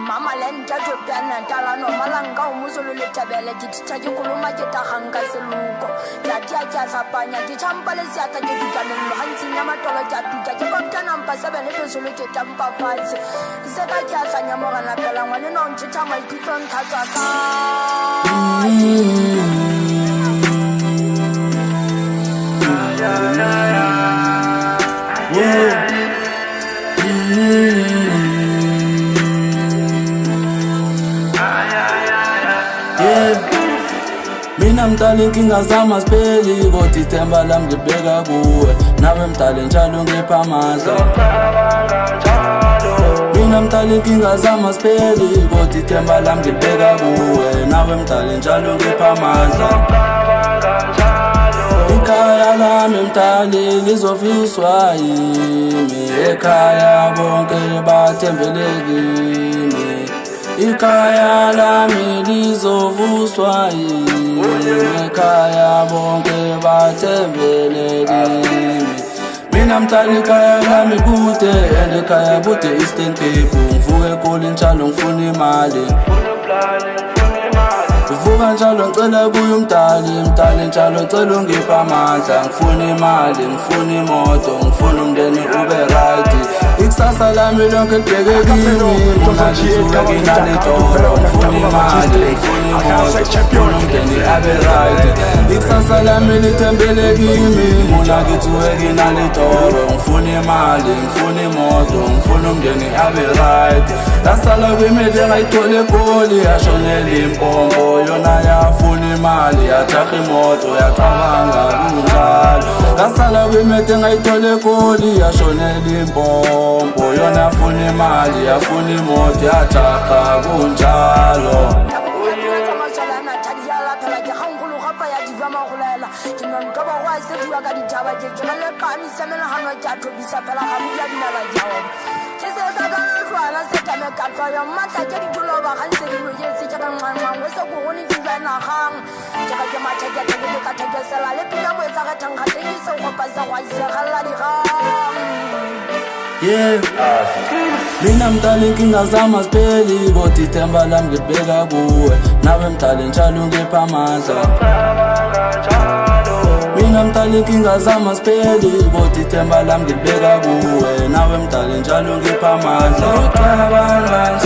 mama lenta jopana tala no malanga umuzulu letabele dititha ke kuluma ke tagangka seluko ya dia tja sapanya di champale siata ke dikanelo hantsi ya matolo tja tuta ke koptana mpa sebele to solo ke tampa fase se ka tja sanya mogana pela ngwane no ntshitha maikutlo nthatsa ka Mina mdala inkinga zama sipeli kodwa ithemba lami ngibeka kuwe nawe mdala njalo ngipha amandla Mina mdala inkinga zama sipeli kodwa ithemba lami ngibeka kuwe nawe mdala njalo ngipha amandla Ikhaya lami mdali lizofiswa yimi ekhaya bonke bathembele kimi Ikhaya lami lizovuswa yimi ekhaya bonke bathembele kimi Mina mdali ikhaya lami kude and ekhaya kude Eastern Cape Ngivuke eGoli njalo ngifuna imali Ngivuka njalo ngicela kuye umdali njalo cela ungiphe amandla Ngifuna imali, ngifuna imoto, ngifuna umndeni ube right Ikusasa lami lonke libheke kimi Mina ngithuke nginalitoro Ngifuna imali, ngifuna imoto, ngifuna umndeni abe right Ikusasa lami lithembele kimi Mina ngithuke nginalitoro Ngifuna imali, ngifuna imoto, ngifuna umndeni abe right Ngasala kwimeli engayithole eGoli yashonela impompo Yona yafuna imali, yajaha imoto, yacabanga kunjalo Ngasala kwimeli engayithole eGoli yashonela impompo Yona yafuna imali, yafuna imoto, yajaha kunjalo Yeah, mina mdala inkinga zama sipeli kodwa ithemba lami ngibeka kuwe nawe mdala njalo ngipha amandla Mina mdala inkinga zama sipeli kodwa ithemba lami ngibeka kuwe nawe mdala njalo ngipha amandla Ucabanga